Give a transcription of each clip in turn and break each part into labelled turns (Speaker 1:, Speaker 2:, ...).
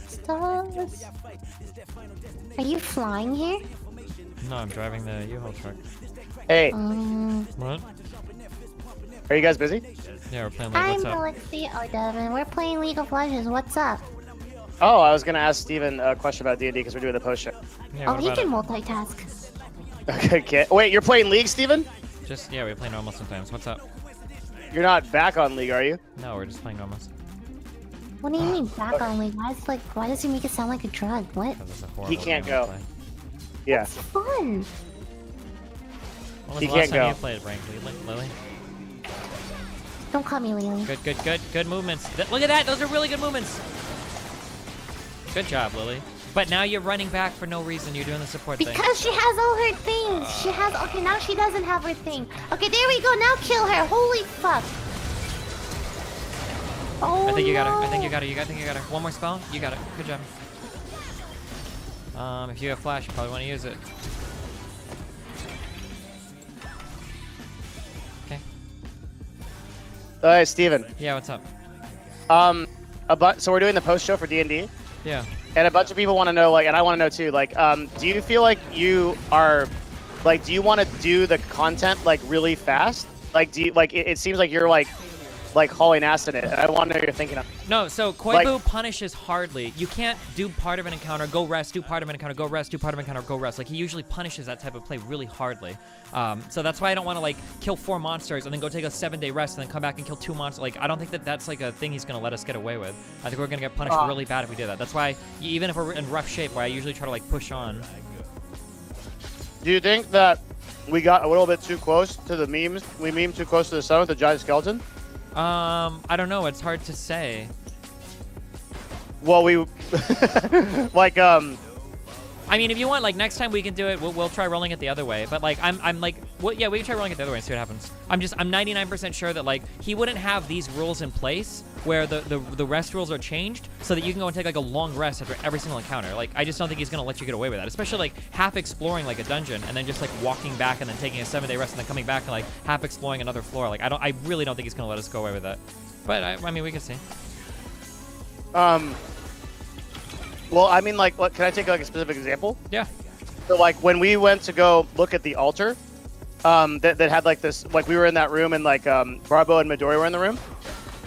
Speaker 1: Stars. Are you flying here?
Speaker 2: No, I'm driving the U-Haul truck.
Speaker 3: Hey.
Speaker 2: What?
Speaker 3: Are you guys busy?
Speaker 2: Yeah, we're playing League. What's up?
Speaker 1: I'm Mylixia. Oh, Devin, we're playing League of Legends. What's up?
Speaker 3: Oh, I was gonna ask Steven a question about D&D because we're doing the post show.
Speaker 2: Yeah,
Speaker 1: oh, he can multitask.
Speaker 3: Okay. Wait, you're playing League, Steven?
Speaker 2: Just, yeah, we play normal sometimes. What's up?
Speaker 3: You're not back on League, are you?
Speaker 2: No, we're just playing normal.
Speaker 1: What do you mean back on League? Why does he make it sound like a drug? What?
Speaker 3: He can't go. Yeah.
Speaker 1: It's fun.
Speaker 2: When was
Speaker 3: He
Speaker 2: the last
Speaker 3: can't
Speaker 2: time
Speaker 3: go.
Speaker 2: you played ranked, Lily?
Speaker 1: Don't call me Lily.
Speaker 2: Good movements. Look at that, those are really good movements. Good job, Lily. But now you're running back for no reason. You're doing the support thing.
Speaker 1: Because she has all her things. She has. Okay, now she doesn't have her thing. Okay, there we go. Now kill her. Holy fuck. Oh,
Speaker 2: I think you got her. I think you got her. One more spell. You got it. Good job. If you have flash, you probably want to use it. Okay.
Speaker 3: Alright, Steven.
Speaker 2: Yeah, what's up?
Speaker 3: So we're doing the post show for D&D.
Speaker 2: Yeah.
Speaker 3: And a bunch of people want to know, like, and I want to know too, like, do you feel like you are, like, do you want to do the content, like, really fast? Like, do you, like, it seems like you're, like hauling ass in it. I want to know what you're thinking of.
Speaker 2: No, so Koibu punishes hardly. You can't do part of an encounter, go rest, do part of an encounter, go rest, do part of an encounter, go rest. Like, he usually punishes that type of play really hardly. So that's why I don't want to, like, kill 4 monsters and then go take a 7-day rest and then come back and kill 2 monsters. Like, I don't think that that's, like, a thing he's going to let us get away with. I think we're going to get punished really bad if we do that. That's why, even if we're in rough shape, where I usually try to, like, push on.
Speaker 3: Do you think that we got a little bit too close to the memes? We meme too close to the sun with the giant skeleton?
Speaker 2: I don't know. It's hard to say.
Speaker 3: Well, we like
Speaker 2: I mean, if you want, like, next time we can do it, we'll try rolling it the other way. But, like, I'm like, well, yeah, we can try rolling it the other way and see what happens. I'm 99% sure that, like, he wouldn't have these rules in place where the rest rules are changed so that you can go and take, like, a long rest after every single encounter. Like, I just don't think he's gonna let you get away with that. Especially, like, half exploring, like, a dungeon and then just, like, walking back and then taking a 7-day rest and then coming back and, like, half exploring another floor. Like, I really don't think he's gonna let us go away with that. But, I mean, we can see.
Speaker 3: Well, I mean, like, can I take, like, a specific example?
Speaker 2: Yeah.
Speaker 3: So, like, when we went to go look at the altar, that had, like, this, like, we were in that room and, like, Bravo and Midori were in the room.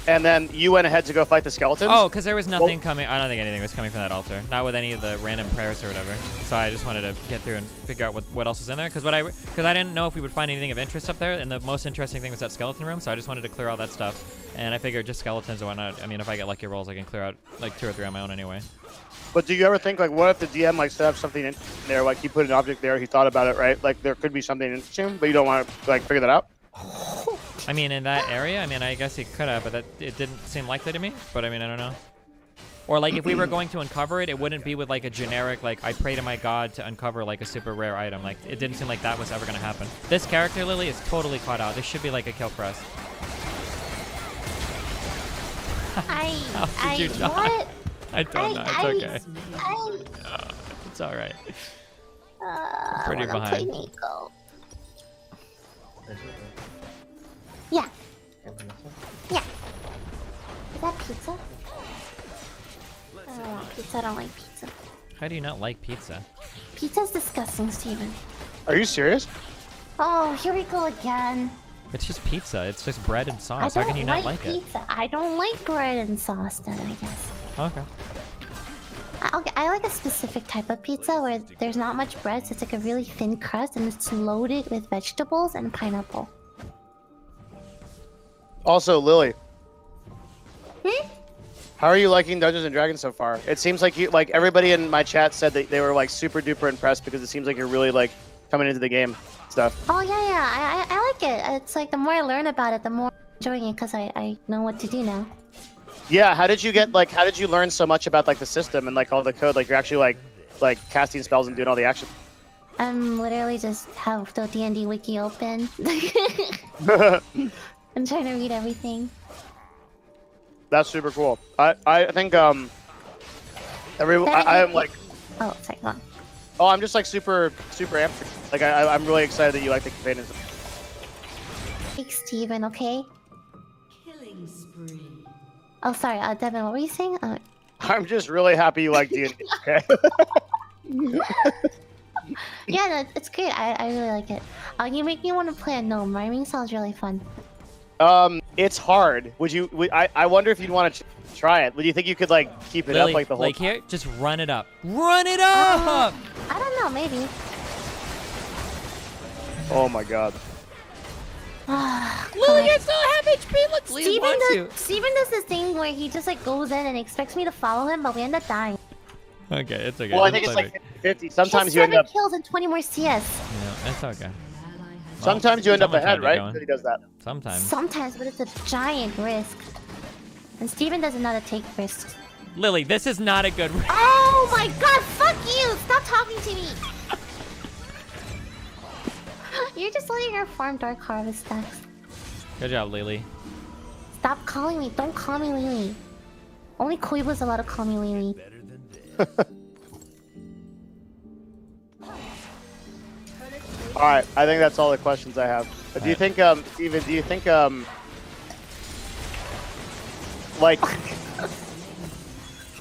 Speaker 3: And then you went ahead to go fight the skeletons.
Speaker 2: Oh, because there was nothing coming. I don't think anything was coming from that altar. Not with any of the random prayers or whatever. So I just wanted to get through and figure out what else was in there. Because I didn't know if we would find anything of interest up there. And the most interesting thing was that skeleton room. So I just wanted to clear all that stuff. And I figured just skeletons and whatnot. I mean, if I get lucky rolls, I can clear out like 2 or 3 on my own anyway.
Speaker 3: But do you ever think, like, what if the DM, like, set up something in there, like, he put an object there, he thought about it, right? Like, there could be something interesting, but you don't want to, like, figure that out?
Speaker 2: I mean, in that area, I mean, I guess he could have, but it didn't seem likely to me. But I mean, I don't know. Or like, if we were going to uncover it, it wouldn't be with like a generic, like, I pray to my god to uncover like a super rare item. Like, it didn't seem like that was ever going to happen. This character, Lily, is totally caught out. This should be like a kill for us. How did you die?
Speaker 1: What?
Speaker 2: I don't know. It's okay. It's all right. Pretty behind.
Speaker 1: Nico. Yeah. Yeah. Is that pizza? I don't want pizza. I don't like pizza.
Speaker 2: How do you not like pizza?
Speaker 1: Pizza's disgusting, Steven.
Speaker 3: Are you serious?
Speaker 1: Oh, here we go again.
Speaker 2: It's just pizza. It's just bread and sauce. How can you not like
Speaker 1: pizza.
Speaker 2: it?
Speaker 1: I don't like bread and sauce then, I guess.
Speaker 2: Okay.
Speaker 1: I like a specific type of pizza where there's not much bread, so it's like a really thin crust and it's loaded with vegetables and pineapple.
Speaker 3: Also, Lily.
Speaker 1: Hmm?
Speaker 3: How are you liking Dungeons and Dragons so far? It seems like you, like, everybody in my chat said that they were, like, super duper impressed because it seems like you're really, like, coming into the game stuff.
Speaker 1: Oh, yeah. I like it. It's like the more I learn about it, the more I'm enjoying it because I know what to do now.
Speaker 3: Yeah, how did you learn so much about, like, the system and, like, all the code? Like, you're actually, like casting spells and doing all the action.
Speaker 1: I'm literally just have the D&D wiki open. I'm trying to read everything.
Speaker 3: That's super cool. I think I am like.
Speaker 1: Oh, sorry, go on.
Speaker 3: Oh, I'm just like super amped. Like I'm really excited that you like the campaign.
Speaker 1: Thanks, Steven, okay?
Speaker 4: Killing spree.
Speaker 1: Oh, sorry, Devin, what were you saying?
Speaker 3: I'm just really happy you like D&D. Okay.
Speaker 1: Yeah, no, it's great. I really like it. You make me want to play a gnome. Rhyming sounds really fun.
Speaker 3: It's hard. I wonder if you'd want to try it. Would you think you could like keep it
Speaker 2: Lily,
Speaker 3: up like the whole?
Speaker 2: like here, just run it up. Run it up!
Speaker 1: I don't know, maybe.
Speaker 3: Oh my god.
Speaker 2: Lily, I still have HP. Look, Lily wants you.
Speaker 1: Steven does this thing where he just like goes in and expects me to follow him, but we end up dying.
Speaker 2: Okay, it's okay.
Speaker 3: Well, I think it's like 50. Sometimes you end up.
Speaker 1: 7 kills and 20 more CS.
Speaker 2: Yeah, it's okay.
Speaker 3: Sometimes you end up
Speaker 2: someone
Speaker 3: ahead,
Speaker 2: tried to
Speaker 3: right?
Speaker 2: go
Speaker 3: He does that.
Speaker 2: Sometimes.
Speaker 1: Sometimes, but it's a giant risk. And Steven doesn't know how to take risks.
Speaker 2: Lily, this is not a good.
Speaker 1: Oh my god, fuck you! Stop talking to me! You're just letting her farm Dark Harvest stacks.
Speaker 2: Good job, Lily.
Speaker 1: Stop calling me. Don't call me Lily. Only Koibu's allowed to call me Lily.
Speaker 3: Alright, I think that's all the questions I have. Do you think, Steven, do you think, like,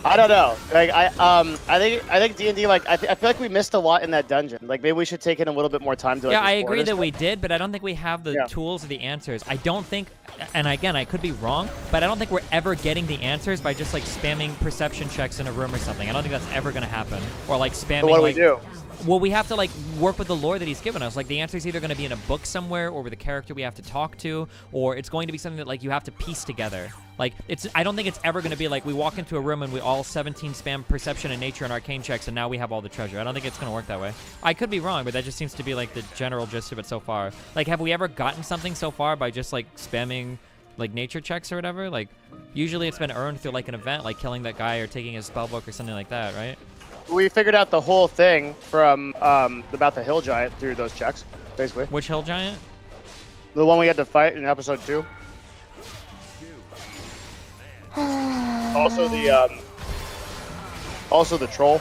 Speaker 3: I don't know. Like, I think D&D, like, I feel like we missed a lot in that dungeon. Like, maybe we should take in a little bit more time to, like,
Speaker 2: Yeah, I
Speaker 3: explore
Speaker 2: agree
Speaker 3: this
Speaker 2: that we
Speaker 3: stuff.
Speaker 2: did, but I don't think we have the tools or the answers. I don't think, and again, I could be wrong, but I don't think we're ever getting the answers by just, like, spamming perception checks in a room or something. I don't think that's ever going to happen. Or, like, spamming,
Speaker 3: So what do
Speaker 2: like,
Speaker 3: we do?
Speaker 2: well, we have to, like, work with the lore that he's given us. Like, the answer is either going to be in a book somewhere or with a character we have to talk to, or it's going to be something that, like, you have to piece together. Like, I don't think it's ever going to be like we walk into a room and we all 17 spam perception and nature and arcane checks and now we have all the treasure. I don't think it's going to work that way. I could be wrong, but that just seems to be, like, the general gist of it so far. Like, have we ever gotten something so far by just, like, spamming, like, nature checks or whatever? Like, usually it's been earned through, like, an event, like killing that guy or taking his spellbook or something like that, right?
Speaker 3: We figured out the whole thing from about the hill giant through those checks, basically.
Speaker 2: Which hill giant?
Speaker 3: The one we had to fight in episode 2. Also the troll.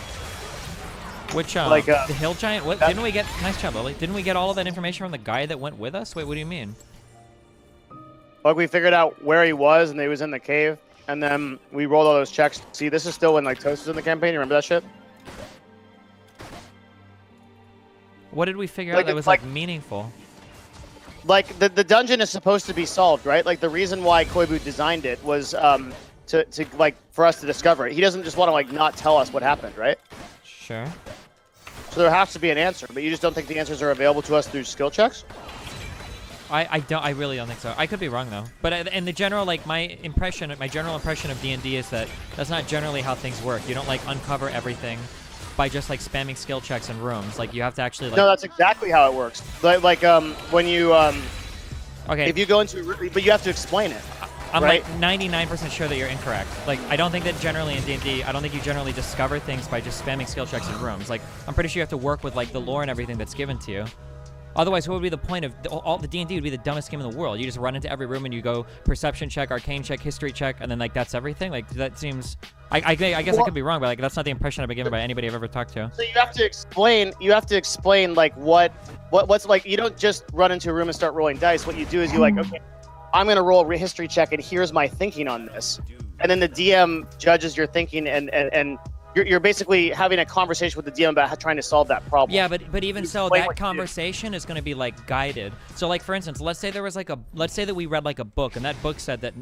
Speaker 2: Which,
Speaker 3: Like,
Speaker 2: the hill giant? What, didn't we get, nice job, Lily. Didn't we get all of that information from the guy that went with us? Wait, what do you mean?
Speaker 3: Like, we figured out where he was and he was in the cave, and then we rolled all those checks. See, this is still when, like, Toast was in the campaign. You remember that shit?
Speaker 2: What did we figure
Speaker 3: Like,
Speaker 2: out that
Speaker 3: it's
Speaker 2: was,
Speaker 3: like-
Speaker 2: meaningful?
Speaker 3: Like, the dungeon is supposed to be solved, right? Like, the reason why Koibu designed it was to like, for us to discover it. He doesn't just want to, like, not tell us what happened, right?
Speaker 2: Sure.
Speaker 3: So there has to be an answer, but you just don't think the answers are available to us through skill checks?
Speaker 2: I really don't think so. I could be wrong though. But in the general, like, my general impression of D&D is that that's not generally how things work. You don't, like, uncover everything by just, like, spamming skill checks in rooms. Like, you have to actually, like...
Speaker 3: No, that's exactly how it works. Like when you
Speaker 2: okay.
Speaker 3: if you go into, but you have to explain it.
Speaker 2: I'm
Speaker 3: right?
Speaker 2: like 99% sure that you're incorrect. Like, I don't think that generally in D&D, I don't think you generally discover things by just spamming skill checks in rooms. Like, I'm pretty sure you have to work with, like, the lore and everything that's given to you. Otherwise, what would be the point of all the D&D? Would be the dumbest game in the world. You just run into every room and you go perception check, arcane check, history check, and then, like, that's everything. Like, that seems. I guess I could be wrong, but, like, that's not the impression I've been given by anybody I've ever talked to.
Speaker 3: So you have to explain. You have to explain, like, what's like. You don't just run into a room and start rolling dice. What you do is you, like, okay, I'm gonna roll a history check, and here's my thinking on this, and then the DM judges your thinking, and you're basically having a conversation with the DM about trying to solve that problem.
Speaker 2: Yeah, but even so,
Speaker 3: explain
Speaker 2: that
Speaker 3: what you do.
Speaker 2: conversation is going to be, like, guided. So, like, for instance, let's say that we read, like, a book, and that book said that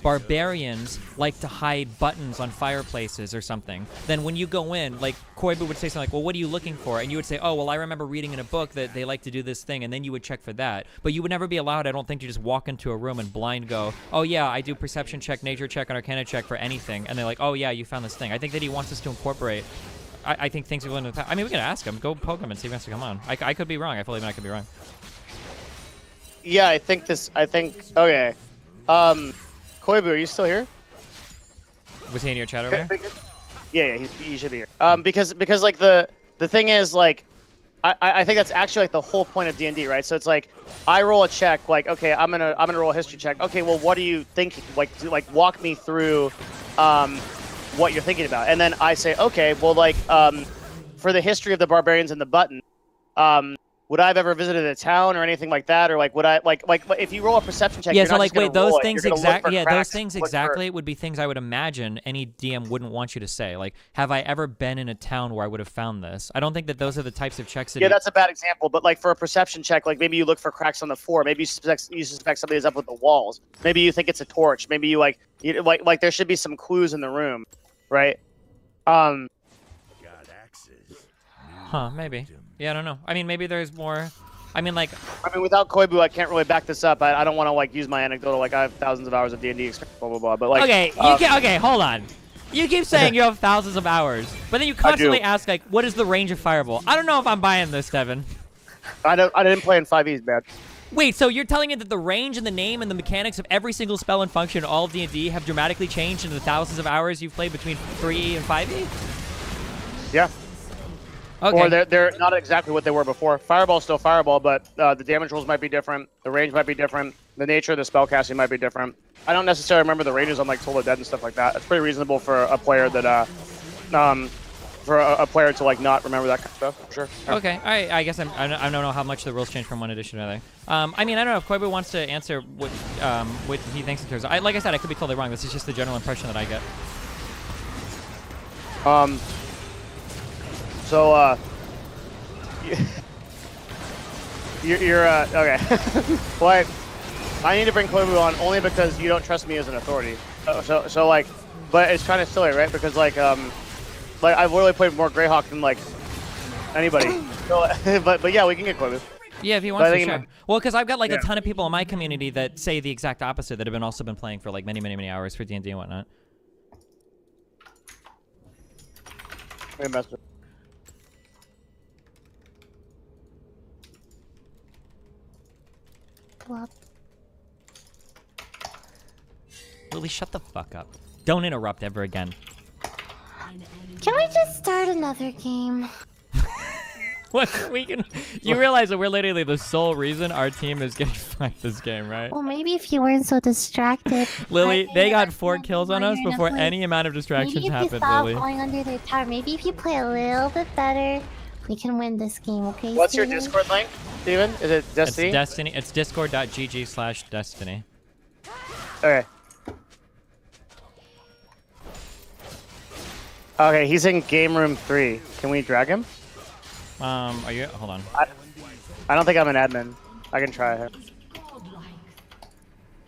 Speaker 2: barbarians like to hide buttons on fireplaces or something. Then when you go in, like, Koibu would say something like, well, what are you looking for? And you would say, oh, well, I remember reading in a book that they like to do this thing, and then you would check for that. But you would never be allowed, I don't think, to just walk into a room and blind go, oh, yeah, I do perception check, nature check, and arcana check for anything. And they're like, oh, yeah, you found this thing. I think that he wants us to incorporate. I think things are going to. I mean, we can ask him. Go poke him and see if he wants to come on. I could be wrong. I fully admit I could be wrong.
Speaker 3: Yeah, I think. Okay. Koibu, are you still here?
Speaker 2: Was he in your chat over there?
Speaker 3: Yeah, he should be here. Because like the thing is, like, I think that's actually, like, the whole point of D&D, right? So it's like, I roll a check, like, okay, I'm gonna roll a history check. Okay, well, what are you thinking? Like, walk me through, what you're thinking about, and then I say, okay, well, like, for the history of the barbarians and the button, would I have ever visited a town or anything like that, or like would I like if you roll a perception check?
Speaker 2: Yeah,
Speaker 3: you're
Speaker 2: so
Speaker 3: not
Speaker 2: like
Speaker 3: just gonna
Speaker 2: wait, those
Speaker 3: roll it,
Speaker 2: things
Speaker 3: you're gonna look for
Speaker 2: exactly. Yeah, those
Speaker 3: cracks,
Speaker 2: things
Speaker 3: look for-
Speaker 2: exactly would be things I would imagine any DM wouldn't want you to say. Like, have I ever been in a town where I would have found this? I don't think that those are the types of checks that.
Speaker 3: Yeah, that's a bad example. But like for a perception check, like maybe you look for cracks on the floor. Maybe you suspect somebody's up with the walls. Maybe you think it's a torch. Maybe you like there should be some clues in the room, right?
Speaker 2: Huh? Maybe. Yeah, I don't know. I mean, maybe there's more. I mean, like.
Speaker 3: I mean, without Koibu, I can't really back this up. I don't want to like use my anecdotal. Like I have thousands of hours of D&D experience, blah blah blah. But like.
Speaker 2: Okay, okay, hold on. You keep saying you have thousands of hours, but then you constantly ask like, what is the range of Fireball? I don't know if I'm buying this, Devin.
Speaker 3: I didn't play in 5e, man.
Speaker 2: Wait, so you're telling me that the range and the name and the mechanics of every single spell and function in all of D&D have dramatically changed in the thousands of hours you've played between 3e and 5e?
Speaker 3: Yeah.
Speaker 2: Okay.
Speaker 3: Or they're not exactly what they were before. Fireball's still Fireball, but the damage rules might be different. The range might be different. The nature of the spell casting might be different. I don't necessarily remember the ranges on like Toll the Dead and stuff like that. It's pretty reasonable for a player that for a player to like not remember that kind of stuff. For sure. Yeah.
Speaker 2: Okay. All right. I guess I don't know how much the rules change from one edition to another. I mean, I don't know if Koibu wants to answer what he thinks in terms of. Like I said, I could be totally wrong. This is just the general impression that I get.
Speaker 3: So you're okay. Well, I need to bring Koibu on only because you don't trust me as an authority. So like, but it's kind of silly, right? Because like I've literally played more Greyhawk than like anybody. So, but yeah, we can get Koibu.
Speaker 2: Yeah, if he wants to share. Well, because I've got like a ton of people in my community that say the exact opposite, that have also been playing for like many hours for D&D and whatnot.
Speaker 1: Well,
Speaker 2: Lily, shut the fuck up. Don't interrupt ever again.
Speaker 1: can we just start another game?
Speaker 2: What we can? You realize that we're literally the sole reason our team is getting fucked this game, right?
Speaker 1: Well, maybe if you weren't so distracted.
Speaker 2: Lily, they got 4
Speaker 1: Maybe
Speaker 2: kills on us
Speaker 1: you're
Speaker 2: before
Speaker 1: enough,
Speaker 2: any amount of distractions
Speaker 1: Maybe if you
Speaker 2: happened,
Speaker 1: stop
Speaker 2: Lily.
Speaker 1: going under their tower, maybe if you play a little bit better, we can win this game, okay?
Speaker 3: What's your
Speaker 1: Steven?
Speaker 3: Discord link, Steven? Is it Destiny?
Speaker 2: It's Destiny. It's discord.gg/destiny.
Speaker 3: Okay. Okay, he's in game room 3. Can we drag him?
Speaker 2: Are you? Hold on.
Speaker 3: I don't think I'm an admin. I can try it.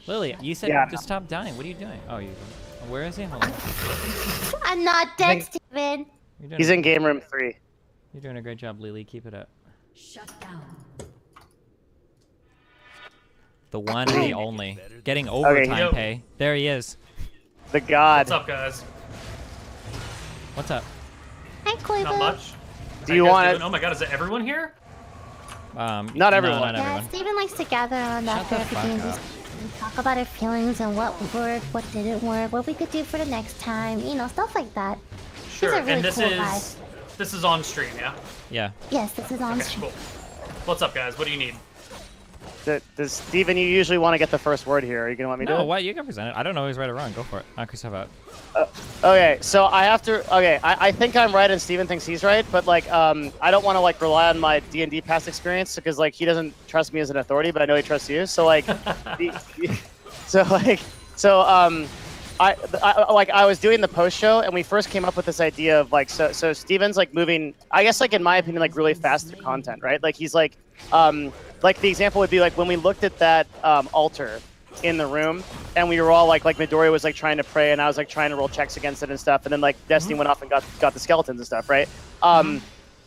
Speaker 2: Lily, you said
Speaker 3: Yeah.
Speaker 2: to stop dying. What are you doing? Oh, you. Where is he? Hold on.
Speaker 1: I'm not dead, Steven.
Speaker 3: He's in game room 3.
Speaker 2: You're doing a great job, Lily. Keep it up.
Speaker 4: Shut down.
Speaker 2: The one and the only. Getting overtime
Speaker 5: Yo.
Speaker 2: pay. There he is.
Speaker 3: The god.
Speaker 5: What's up, guys?
Speaker 2: What's up?
Speaker 1: Hi, Koibu.
Speaker 5: Not much.
Speaker 3: Do
Speaker 5: How
Speaker 3: you
Speaker 5: guys
Speaker 3: want
Speaker 5: doing? Oh my god, is it everyone here?
Speaker 3: Not
Speaker 2: no,
Speaker 3: everyone.
Speaker 2: not
Speaker 1: Yeah,
Speaker 2: everyone.
Speaker 1: Steven likes to gather around
Speaker 2: Shut
Speaker 1: after
Speaker 2: the
Speaker 1: every
Speaker 2: fuck
Speaker 1: game
Speaker 2: up.
Speaker 1: and talk about our feelings and what worked, what didn't work, what we could do for the next time, you know, stuff like that.
Speaker 5: Sure.
Speaker 1: a really
Speaker 5: And this
Speaker 1: cool
Speaker 5: is on stream, yeah?
Speaker 2: Yeah.
Speaker 1: Yes, this is on
Speaker 5: Okay,
Speaker 1: stream.
Speaker 5: cool. What's up, guys? What do you need?
Speaker 3: Does Steven, you usually want to get the first word here. Are you going to let me do
Speaker 2: No,
Speaker 3: it?
Speaker 2: what? You can present it. I don't know who's right or wrong. Go for it. Knock yourself out.
Speaker 3: Okay, so I have to. Okay, I think I'm right and Steven thinks he's right, but like, I don't want to like rely on my D&D past experience because like he doesn't trust me as an authority, but I know he trusts you. So like, I was doing the post show and we first came up with this idea of like, so Steven's like moving, I guess like in my opinion, like really fast through content, right? Like he's like the example would be like when we looked at that altar in the room and we were all like Midori was like trying to pray and I was like trying to roll checks against it and stuff, and then like Destiny went off and got the skeletons and stuff, right?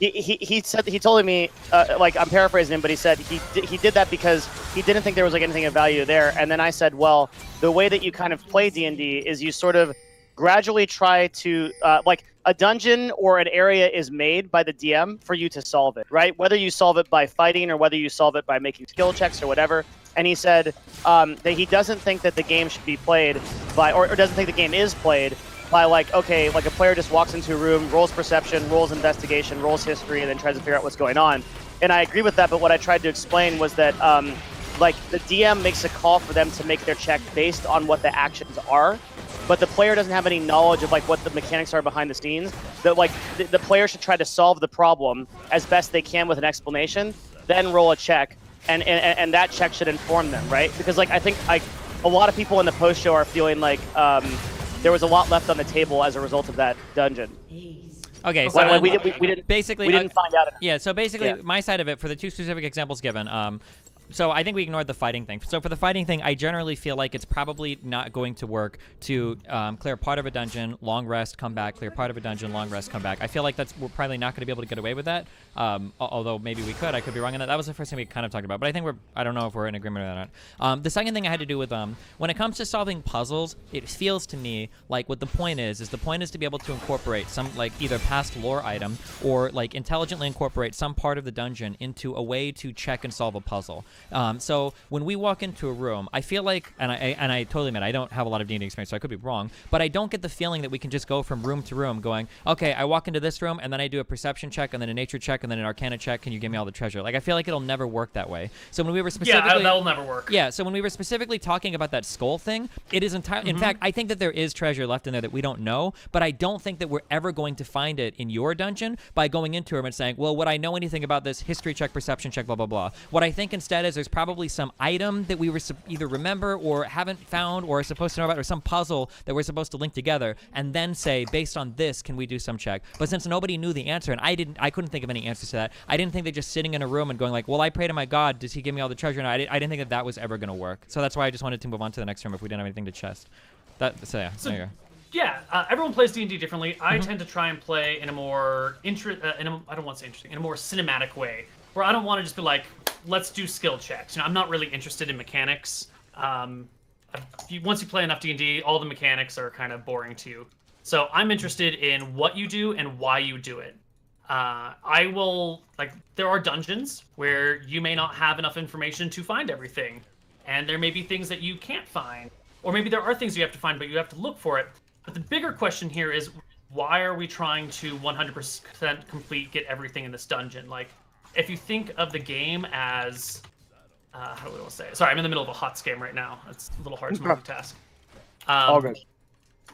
Speaker 3: He told me like I'm paraphrasing him, but he said he did that because he didn't think there was like anything of value there. And then I said, well, the way that you kind of play D&D is you sort of gradually try to like a dungeon or an area is made by the DM for you to solve it, right? Whether you solve it by fighting or whether you solve it by making skill checks or whatever. And he said that he doesn't think that the game should be played by, or doesn't think the game is played by like, okay, like a player just walks into a room, rolls perception, rolls investigation, rolls history, and then tries to figure out what's going on. And I agree with that, but what I tried to explain was that like the DM makes a call for them to make their check based on what the actions are, but the player doesn't have any knowledge of like what the mechanics are behind the scenes. That like the player should try to solve the problem as best they can with an explanation, then roll a check, and that check should inform them, right? Because like I think like a lot of people in the post show are feeling like there was a lot left on the table as a result of that dungeon.
Speaker 2: Okay, so
Speaker 3: Like, we didn't
Speaker 2: basically
Speaker 3: we didn't find out enough.
Speaker 2: Yeah, so basically,
Speaker 3: Yeah.
Speaker 2: my side of it for the two specific examples given. So I think we ignored the fighting thing. So for the fighting thing, I generally feel like it's probably not going to work to clear part of a dungeon, long rest, come back, clear part of a dungeon, long rest, come back. I feel like we're probably not going to be able to get away with that. Although maybe we could. I could be wrong on that. That was the first thing we kind of talked about. But I think I don't know if we're in agreement on that. The second thing I had to do with when it comes to solving puzzles, it feels to me like what the point is the point is to be able to incorporate some like either past lore item or like intelligently incorporate some part of the dungeon into a way to check and solve a puzzle. So when we walk into a room, I feel like, and I totally admit I don't have a lot of D&D experience, so I could be wrong, but I don't get the feeling that we can just go from room to room going, okay, I walk into this room and then I do a perception check and then a nature check and then an arcana check. Can you give me all the treasure? Like I feel like it'll never work that way. So when we were specifically,
Speaker 5: that will never work.
Speaker 2: Yeah. So when we were specifically talking about that skull thing, it is entirely. In fact, I think that there is treasure left in there that we don't know, but I don't think that we're ever going to find it in your dungeon by going into it and saying, well, would I know anything about this? History check, perception check, blah blah blah. What I think instead is there's probably some item that we were either remember or haven't found or are supposed to know about, or some puzzle that we're supposed to link together, and then say, based on this, can we do some check? But since nobody knew the answer, and I couldn't think of any answers to that. I didn't think that just sitting in a room and going like, well, I pray to my God, does he give me all the treasure? And I didn't think that was ever going to work. So that's why I just wanted to move on to the next room if we didn't have anything to chest. So yeah, there you go.
Speaker 5: Yeah, everyone plays D&D differently. I tend to try and play in a more I don't want to say interesting, in a more cinematic way, where I don't want to just be like, let's do skill checks. I'm not really interested in mechanics. Once you play enough D&D, all the mechanics are kind of boring to you. So I'm interested in what you do and why you do it. There are dungeons where you may not have enough information to find everything, and there may be things that you can't find, or maybe there are things you have to find, but you have to look for it. But the bigger question here is, why are we trying to 100% complete, get everything in this dungeon? Like, if you think of the game as, how do we want to say it? Sorry, I'm in the middle of a HOTS game right now. It's a little hard to multitask.
Speaker 3: All good.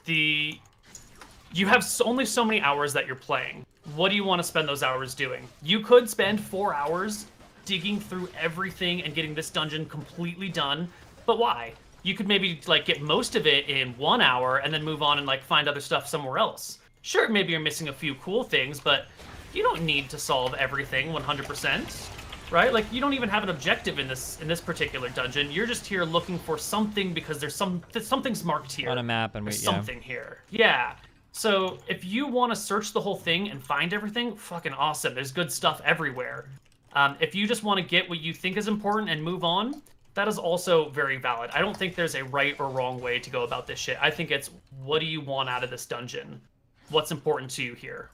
Speaker 5: You have only so many hours that you're playing. What do you want to spend those hours doing? You could spend 4 hours digging through everything and getting this dungeon completely done, but why? You could maybe like get most of it in 1 hour and then move on and like find other stuff somewhere else. Sure, maybe you're missing a few cool things, but you don't need to solve everything 100%, right? Like you don't even have an objective in this particular dungeon. You're just here looking for something because there's something's marked here
Speaker 2: On a map, and
Speaker 5: there's something here. Yeah. So if you want to search the whole thing and find everything, fucking awesome. There's good stuff everywhere. If you just want to get what you think is important and move on, that is also very valid. I don't think there's a right or wrong way to go about this shit. I think it's, what do you want out of this dungeon? What's important to you here?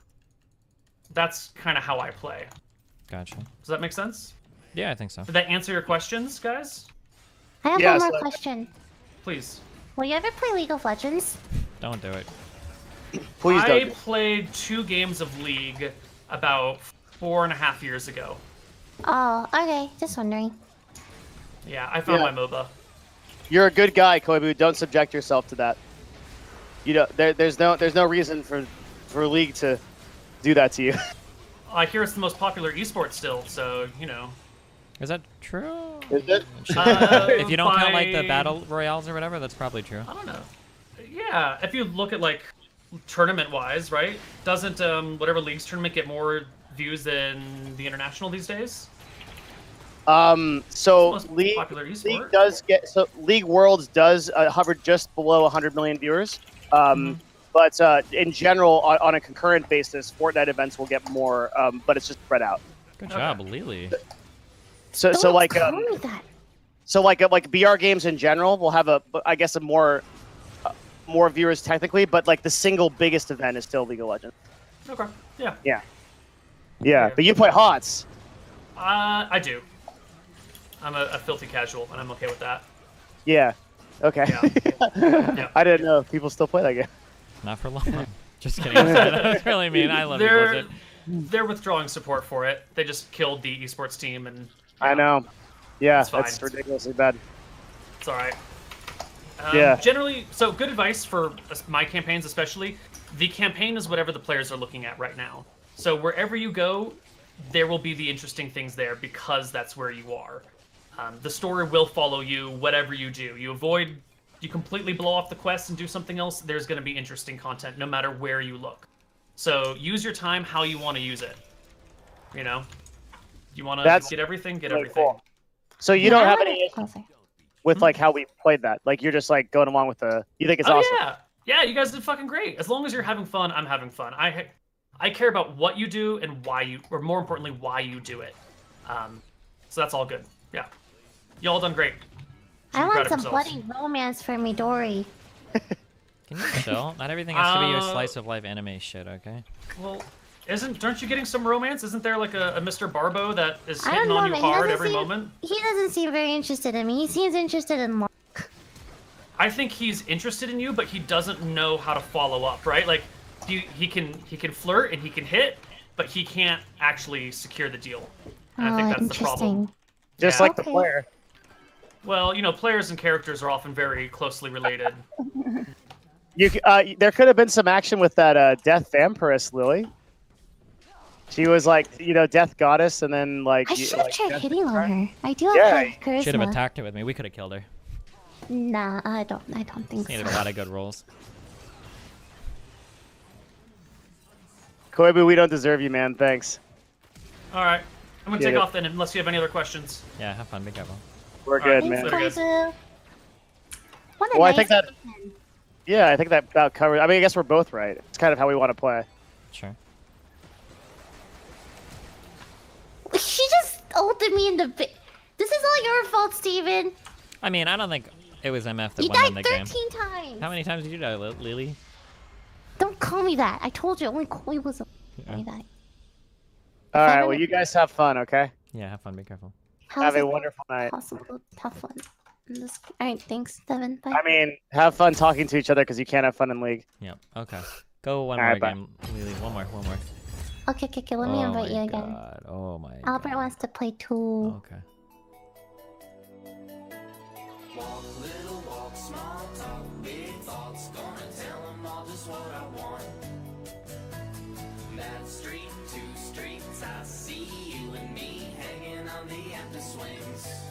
Speaker 5: That's kind of how I play.
Speaker 2: Gotcha.
Speaker 5: Does that make sense?
Speaker 2: Yeah, I think so.
Speaker 5: Did that answer your questions, guys?
Speaker 1: I have
Speaker 3: Yes,
Speaker 1: one more question.
Speaker 5: Please.
Speaker 1: Will you ever play League of Legends?
Speaker 2: Don't do it.
Speaker 3: Please
Speaker 5: I
Speaker 3: don't.
Speaker 5: played 2 games of League about 4.5 years ago.
Speaker 1: Oh, okay. Just wondering.
Speaker 5: Yeah, I found
Speaker 3: Yeah.
Speaker 5: my MOBA.
Speaker 3: You're a good guy, Koibu. Don't subject yourself to that. You know, there's no reason for League to do that to you.
Speaker 5: I hear it's the most popular esport still, so, you know.
Speaker 2: Is that true?
Speaker 3: Is it?
Speaker 2: If you don't count like the
Speaker 5: by-
Speaker 2: battle royales or whatever, that's probably true.
Speaker 5: I don't know. Yeah, if you look at like tournament-wise, right? Doesn't whatever League's tournament get more views than the international these days?
Speaker 3: So
Speaker 5: It's the most
Speaker 3: League
Speaker 5: popular esport.
Speaker 3: League does get League Worlds does hover just below 100 million viewers. But in general, on a concurrent basis, Fortnite events will get more, but it's just spread out.
Speaker 2: Good job, Lily.
Speaker 3: So
Speaker 1: Don't
Speaker 3: like
Speaker 1: tell me that.
Speaker 3: so like BR games in general will have a more viewers technically, but like the single biggest event is still League of Legends.
Speaker 5: Okay. Yeah.
Speaker 3: Yeah. Yeah, but you play HOTS.
Speaker 5: I do. I'm a filthy casual, and I'm okay with that.
Speaker 3: Yeah. Okay.
Speaker 5: Yeah.
Speaker 3: I didn't know people still play that game.
Speaker 2: Not for long. Just kidding. That was really mean. I love you, Blizzard.
Speaker 5: They're withdrawing support for it. They just killed the esports team, and
Speaker 3: I know. Yeah,
Speaker 5: It's fine.
Speaker 3: that's ridiculously bad.
Speaker 5: it's all right.
Speaker 3: Yeah.
Speaker 5: Generally, so good advice for my campaigns especially. The campaign is whatever the players are looking at right now. So wherever you go, there will be the interesting things there because that's where you are. The story will follow you, whatever you do. You completely blow off the quest and do something else, there's going to be interesting content no matter where you look. So use your time how you want to use it. You know? You want to get everything, get
Speaker 3: really
Speaker 5: everything.
Speaker 3: cool. So you don't have any issues with like how we played that? Like you're just like going along with the... You think it's awesome?
Speaker 5: Yeah. Yeah, you guys did fucking great. As long as you're having fun, I'm having fun. I care about what you do and why you... Or more importantly, why you do it. So that's all good. Yeah. Y'all done great.
Speaker 1: I want some bloody romance for Midori.
Speaker 2: Can you chill? Not everything has to be a slice of life anime shit, okay?
Speaker 5: Well, aren't you getting some romance? Isn't there like a Mr. Barbo that is hitting on you hard every moment?
Speaker 1: He doesn't seem very interested in me. He seems interested in Mark.
Speaker 5: I think he's interested in you, but he doesn't know how to follow up, right? Like he can flirt and he can hit, but he can't actually secure the deal. And I think that's the problem.
Speaker 3: Just like the player.
Speaker 5: Well, you know, players and characters are often very closely related.
Speaker 3: There could have been some action with that Death Vampiress, Lily. She was like, you know, Death Goddess, and then like...
Speaker 1: I should have tried hitting on her. I do have charisma.
Speaker 2: Should have attacked it with me. We could have killed her.
Speaker 1: Nah, I don't think so.
Speaker 2: Needed a lot of good rolls.
Speaker 3: Koibu, we don't deserve you, man. Thanks.
Speaker 5: All right. I'm going to take off then, unless you have any other questions.
Speaker 2: Yeah, have fun. Be careful.
Speaker 3: We're good,
Speaker 1: Thanks,
Speaker 3: man.
Speaker 1: Koibu. What a
Speaker 3: Well,
Speaker 1: nice
Speaker 3: I think that...
Speaker 1: weekend.
Speaker 3: Yeah, I think that about covers... I mean, I guess we're both right. It's kind of how we want to play.
Speaker 2: Sure.
Speaker 1: She just ulted me in the... This is all your fault, Steven.
Speaker 2: I mean, I don't think it was MF that
Speaker 1: You
Speaker 2: won in the
Speaker 1: died
Speaker 2: game.
Speaker 1: 13 times.
Speaker 2: How many times did you die, Lily?
Speaker 1: Don't call me that. I told you, only Koi was
Speaker 2: Yeah.
Speaker 1: me that.
Speaker 3: All right, well, you guys have fun, okay?
Speaker 2: Yeah, have fun. Be careful.
Speaker 3: Have a wonderful night.
Speaker 1: Possible tough one. Alright, thanks, Devin. Bye.
Speaker 3: I mean, have fun talking to each other because you can't have fun in League.
Speaker 2: Yep. Okay. Go one
Speaker 3: All
Speaker 2: more
Speaker 3: right, bye.
Speaker 2: game, Lily. One more.
Speaker 1: Okay, let me invite you again.
Speaker 2: God. Oh my
Speaker 1: Albert
Speaker 2: God.
Speaker 1: wants to play too.
Speaker 2: Okay.
Speaker 4: Walk, little walk, small talk, big thoughts, gonna tell 'em all just what I want. That street, 2 streets, I see you and me hanging on the empty swings.